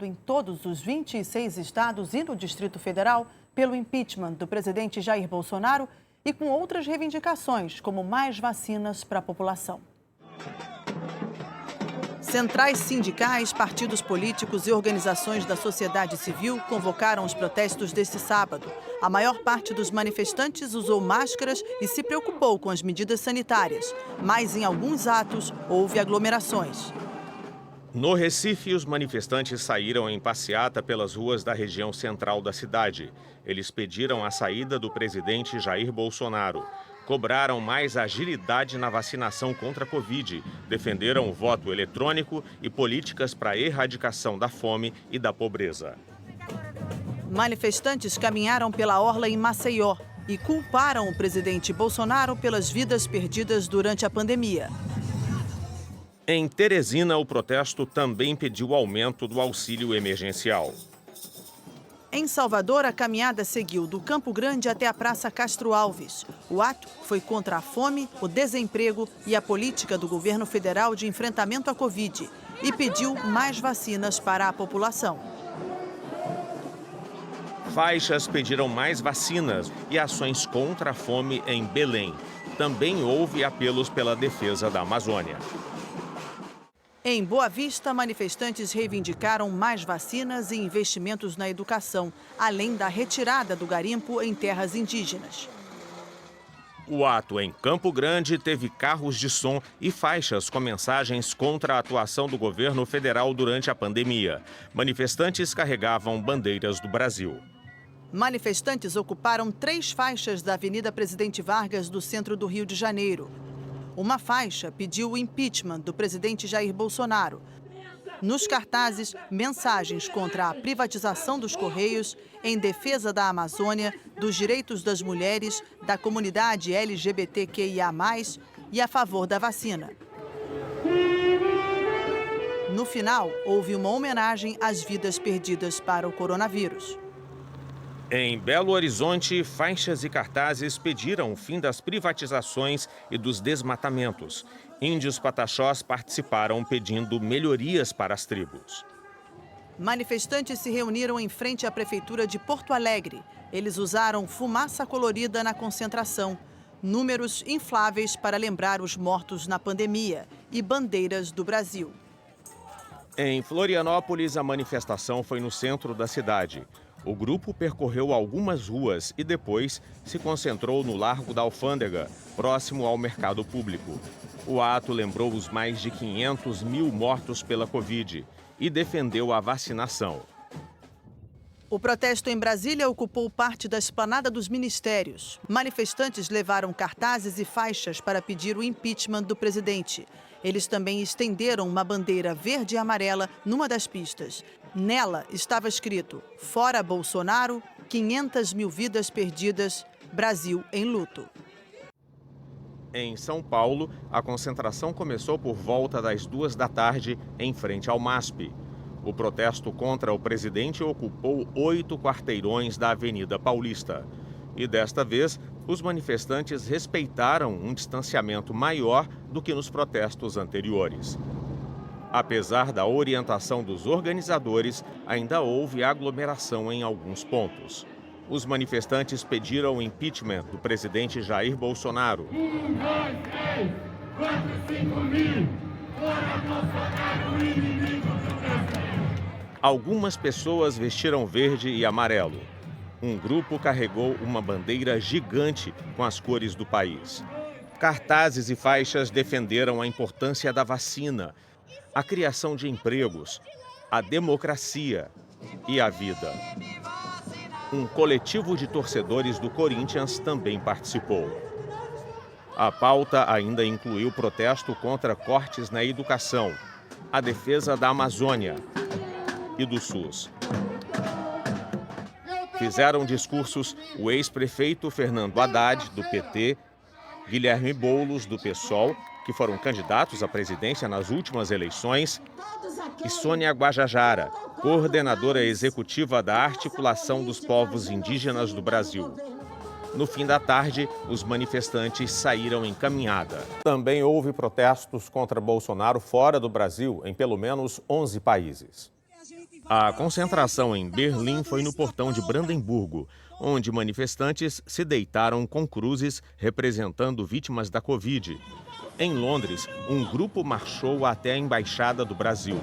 em todos os 26 estados e no Distrito Federal pelo impeachment do presidente Jair Bolsonaro e com outras reivindicações, como mais vacinas para a população. Centrais sindicais, partidos políticos e organizações da sociedade civil convocaram os protestos deste sábado. A maior parte dos manifestantes usou máscaras e se preocupou com as medidas sanitárias, mas em alguns atos houve aglomerações. No Recife, os manifestantes saíram em passeata pelas ruas da região central da cidade. Eles pediram a saída do presidente Jair Bolsonaro. Cobraram mais agilidade na vacinação contra a Covid, defenderam o voto eletrônico e políticas para a erradicação da fome e da pobreza. Manifestantes caminharam pela orla em Maceió e culparam o presidente Bolsonaro pelas vidas perdidas durante a pandemia. Em Teresina, o protesto também pediu aumento do auxílio emergencial. Em Salvador, a caminhada seguiu do Campo Grande até a Praça Castro Alves. O ato foi contra a fome, o desemprego e a política do governo federal de enfrentamento à Covid e pediu mais vacinas para a população. Faixas pediram mais vacinas e ações contra a fome em Belém. Também houve apelos pela defesa da Amazônia. Em Boa Vista, manifestantes reivindicaram mais vacinas e investimentos na educação, além da retirada do garimpo em terras indígenas. O ato em Campo Grande teve carros de som e faixas com mensagens contra a atuação do governo federal durante a pandemia. Manifestantes carregavam bandeiras do Brasil. Manifestantes ocuparam 3 faixas da Avenida Presidente Vargas, do centro do Rio de Janeiro. Uma faixa pediu o impeachment do presidente Jair Bolsonaro. Nos cartazes, mensagens contra a privatização dos Correios, em defesa da Amazônia, dos direitos das mulheres, da comunidade LGBTQIA+, e a favor da vacina. No final, houve uma homenagem às vidas perdidas para o coronavírus. Em Belo Horizonte, faixas e cartazes pediram o fim das privatizações e dos desmatamentos. Índios pataxós participaram pedindo melhorias para as tribos. Manifestantes se reuniram em frente à Prefeitura de Porto Alegre. Eles usaram fumaça colorida na concentração, números infláveis para lembrar os mortos na pandemia e bandeiras do Brasil. Em Florianópolis, a manifestação foi no centro da cidade. O grupo percorreu algumas ruas e depois se concentrou no Largo da Alfândega, próximo ao mercado público. O ato lembrou os mais de 500 mil mortos pela Covid e defendeu a vacinação. O protesto em Brasília ocupou parte da esplanada dos ministérios. Manifestantes levaram cartazes e faixas para pedir o impeachment do presidente. Eles também estenderam uma bandeira verde e amarela numa das pistas. Nela estava escrito: "Fora Bolsonaro, 500 mil vidas perdidas, Brasil em luto". Em São Paulo, a concentração começou por volta das 2 da tarde, em frente ao MASP. O protesto contra o presidente ocupou 8 quarteirões da Avenida Paulista. E desta vez, os manifestantes respeitaram um distanciamento maior do que nos protestos anteriores. Apesar da orientação dos organizadores, ainda houve aglomeração em alguns pontos. Os manifestantes pediram o impeachment do presidente Jair Bolsonaro. 1, 2, 3, 4, 5 mil, fora Bolsonaro, inimigo do Brasil. Algumas pessoas vestiram verde e amarelo. Um grupo carregou uma bandeira gigante com as cores do país. Cartazes e faixas defenderam a importância da vacina, a criação de empregos, a democracia e a vida. Um coletivo de torcedores do Corinthians também participou. A pauta ainda incluiu protesto contra cortes na educação, a defesa da Amazônia e do SUS. Fizeram discursos o ex-prefeito Fernando Haddad, do PT, Guilherme Boulos, do PSOL, que foram candidatos à presidência nas últimas eleições, e Sônia Guajajara, coordenadora executiva da Articulação dos Povos Indígenas do Brasil. No fim da tarde, os manifestantes saíram em caminhada. Também houve protestos contra Bolsonaro fora do Brasil, em pelo menos 11 países. A concentração em Berlim foi no portão de Brandemburgo, onde manifestantes se deitaram com cruzes representando vítimas da Covid. Em Londres, um grupo marchou até a Embaixada do Brasil.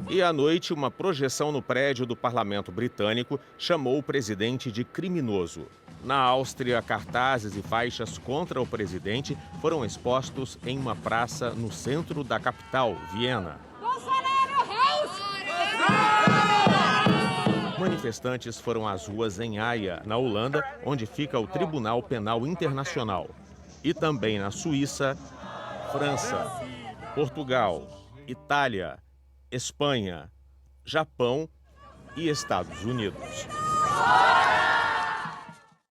E à noite, uma projeção no prédio do Parlamento Britânico chamou o presidente de criminoso. Na Áustria, cartazes e faixas contra o presidente foram expostos em uma praça no centro da capital, Viena. Manifestantes foram às ruas em Haia, na Holanda, onde fica o Tribunal Penal Internacional. E também na Suíça, França, Portugal, Itália, Espanha, Japão e Estados Unidos.